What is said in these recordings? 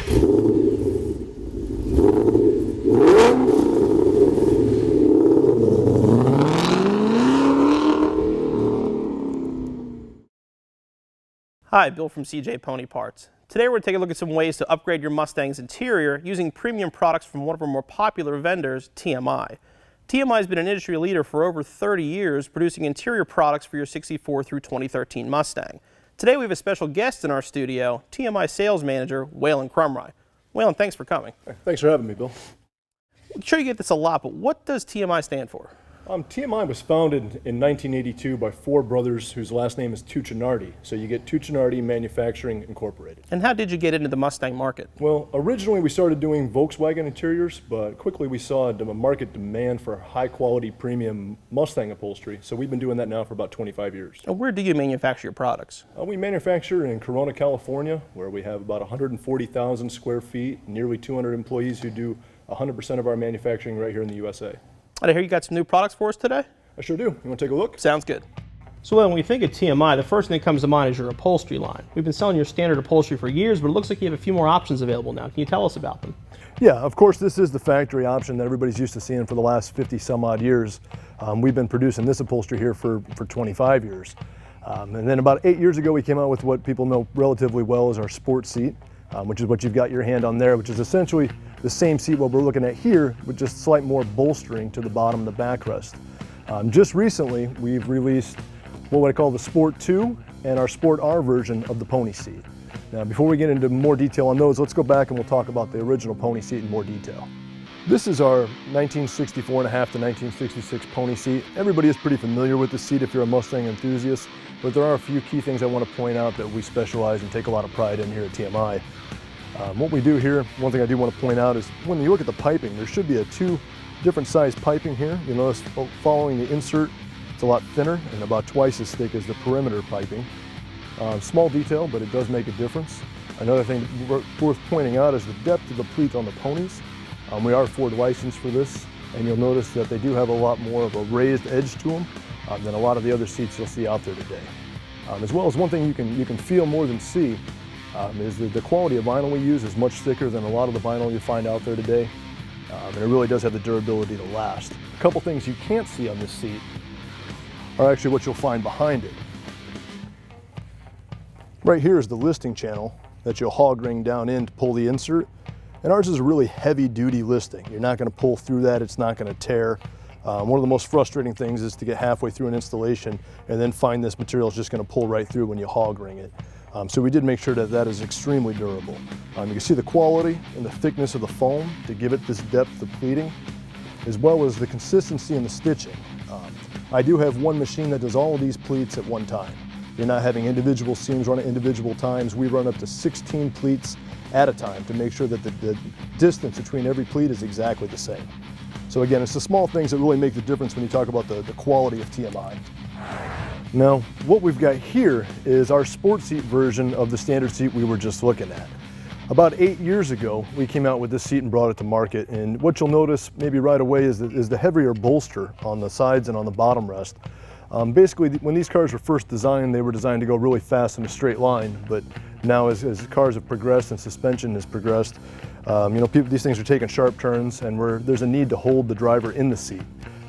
Hi, Bill from CJ Pony Parts. Today we're going to take a look at some ways to upgrade your Mustang's interior using premium products from one of our more popular vendors, TMI. TMI has been an industry leader for over 30 years, producing interior products for your 64 through 2013 Mustang. Today we have a special guest in our studio, TMI sales manager, Waylon Crumry. Waylon, thanks for coming. Thanks for having me, Bill. I'm sure you get this a lot, but what does TMI stand for? TMI was founded in 1982 by four brothers whose last name is Tuccinardi. So you get Tuccinardi Manufacturing Incorporated. And how did you get into the Mustang market? Well, originally we started doing Volkswagen interiors, but quickly we saw a market demand for high quality premium Mustang upholstery. So we've been doing that now for about 25 years. And where do you manufacture your products? We manufacture in Corona, California, where we have about 140,000 square feet, nearly 200 employees who do 100% of our manufacturing right here in the USA. I hear you got some new products for us today? I sure do. You want to take a look? Sounds good. So when we think of TMI, the first thing that comes to mind is your upholstery line. We've been selling your standard upholstery for years, but it looks like you have a few more options available now. Can you tell us about them? Yeah, of course, this is the factory option that everybody's used to seeing for the last 50 some odd years. We've been producing this upholstery here for 25 years. And then about 8 years ago, we came out with what people know relatively well as our sport seat, which is what you've got your hand on there, which is essentially the same seat what we're looking at here, with just slight more bolstering to the bottom of the backrest. Just recently, we've released what I call the Sport 2 and our Sport R version of the pony seat. Now, before we get into more detail on those, let's go back and we'll talk about the original pony seat in more detail. This is our 1964 and a half to 1966 pony seat. Everybody is pretty familiar with the seat if you're a Mustang enthusiast, but there are a few key things I want to point out that we specialize and take a lot of pride in here at TMI. What we do here, one thing I do want to point out is when you look at the piping, there should be a two different size piping here. You'll notice following the insert, it's a lot thinner and about twice as thick as the perimeter piping. Small detail, but it does make a difference. Another thing worth pointing out is the depth of the pleat on the ponies. We are Ford licensed for this, and you'll notice that they do have a lot more of a raised edge to them than a lot of the other seats you'll see out there today. As well as one thing you can feel more than see is the quality of vinyl we use is much thicker than a lot of the vinyl you find out there today, and it really does have the durability to last. A couple things you can't see on this seat are actually what you'll find behind it. Right here is the listing channel that you'll hog ring down in to pull the insert, and ours is a really heavy duty listing. You're not going to pull through that, it's not going to tear. One of the most frustrating things is to get halfway through an installation and then find this material is just going to pull right through when you hog ring it. So we did make sure that that is extremely durable. You can see the quality and the thickness of the foam to give it this depth of pleating, as well as the consistency in the stitching. I do have one machine that does all of these pleats at one time. You're not having individual seams run at individual times. We run up to 16 pleats at a time to make sure that the distance between every pleat is exactly the same. So again, it's the small things that really make the difference when you talk about the quality of TMI. Now, what we've got here is our sport seat version of the standard seat we were just looking at. About 8 years ago, we came out with this seat and brought it to market, and what you'll notice maybe right away is the heavier bolster on the sides and on the bottom rest. Basically, when these cars were first designed, they were designed to go really fast in a straight line, but now as cars have progressed and suspension has progressed, these things are taking sharp turns, and there's a need to hold the driver in the seat.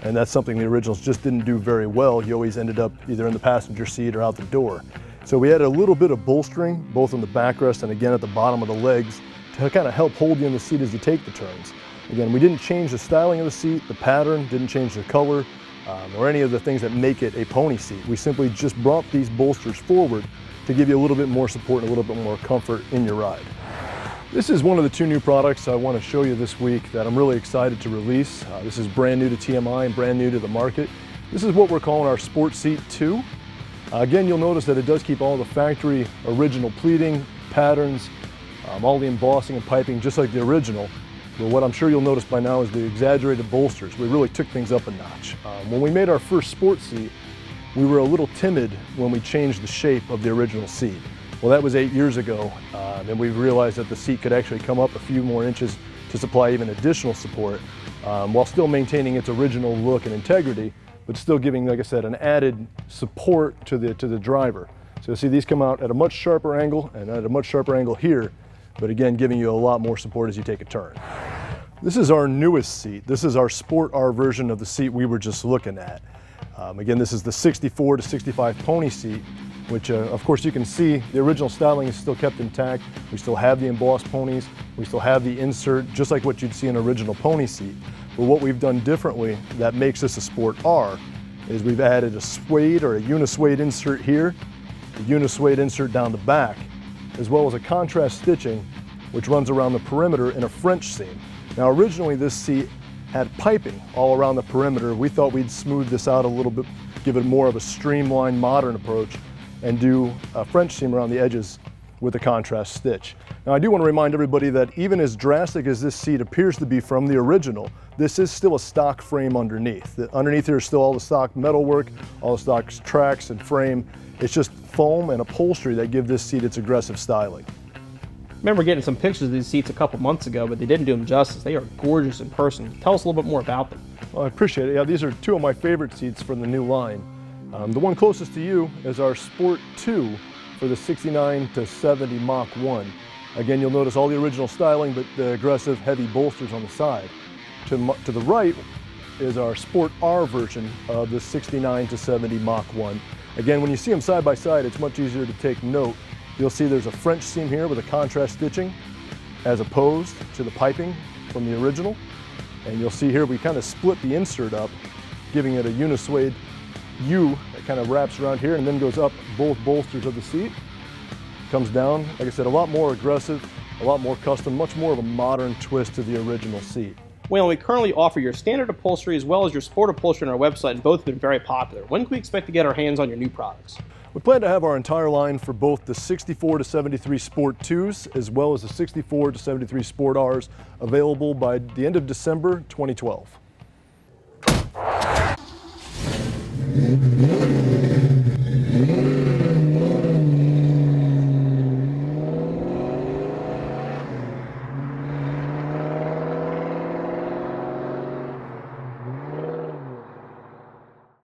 And that's something the originals just didn't do very well. You always ended up either in the passenger seat or out the door. So we added a little bit of bolstering, both on the backrest and again at the bottom of the legs, to kind of help hold you in the seat as you take the turns. Again, we didn't change the styling of the seat, the pattern, didn't change the color, or any of the things that make it a pony seat. We simply just brought these bolsters forward to give you a little bit more support and a little bit more comfort in your ride. This is one of the two new products I want to show you this week that I'm really excited to release. This is brand new to TMI and brand new to the market. This is what we're calling our Sport Seat 2. Again, you'll notice that it does keep all the factory original pleating, patterns, all the embossing and piping just like the original. But what I'm sure you'll notice by now is the exaggerated bolsters. We really took things up a notch. When we made our first sport seat, we were a little timid when we changed the shape of the original seat. Well, that was 8 years ago, and we realized that the seat could actually come up a few more inches to supply even additional support, while still maintaining its original look and integrity, but still giving, like I said, an added support to the driver. So you'll see these come out at a much sharper angle, and at a much sharper angle here, but again, giving you a lot more support as you take a turn. This is our newest seat. This is our Sport R version of the seat we were just looking at. Again, this is the 64 to 65 pony seat, which of course you can see the original styling is still kept intact. We still have the embossed ponies. We still have the insert, just like what you'd see in an original pony seat. But what we've done differently that makes this a Sport R is we've added a suede or a UniSuede insert here, the UniSuede insert down the back, as well as a contrast stitching which runs around the perimeter in a French seam. Now originally this seat had piping all around the perimeter. We thought we'd smooth this out a little bit, give it more of a streamlined modern approach, and do a French seam around the edges with a contrast stitch. Now I do want to remind everybody that even as drastic as this seat appears to be from the original, this is still a stock frame underneath. Underneath here is still all the stock metalwork, all the stock tracks and frame. It's just foam and upholstery that give this seat its aggressive styling. I remember getting some pictures of these seats a couple months ago, but they didn't do them justice. They are gorgeous in person. Tell us a little bit more about them. Well, I appreciate it. Yeah, these are two of my favorite seats from the new line. The one closest to you is our Sport 2 for the 69 to 70 Mach 1. Again, you'll notice all the original styling, but the aggressive heavy bolsters on the side. To the right is our Sport R version of the 69 to 70 Mach 1. Again, when you see them side by side, it's much easier to take note. You'll see there's a French seam here with a contrast stitching as opposed to the piping from the original. And you'll see here we kind of split the insert up, giving it a UniSuede U that kind of wraps around here and then goes up both bolsters of the seat. Comes down, like I said, a lot more aggressive, a lot more custom, much more of a modern twist to the original seat. Well, we currently offer your standard upholstery as well as your sport upholstery on our website, and both have been very popular. When can we expect to get our hands on your new products? We plan to have our entire line for both the 64 to 73 Sport 2s as well as the 64 to 73 Sport Rs available by the end of December 2012.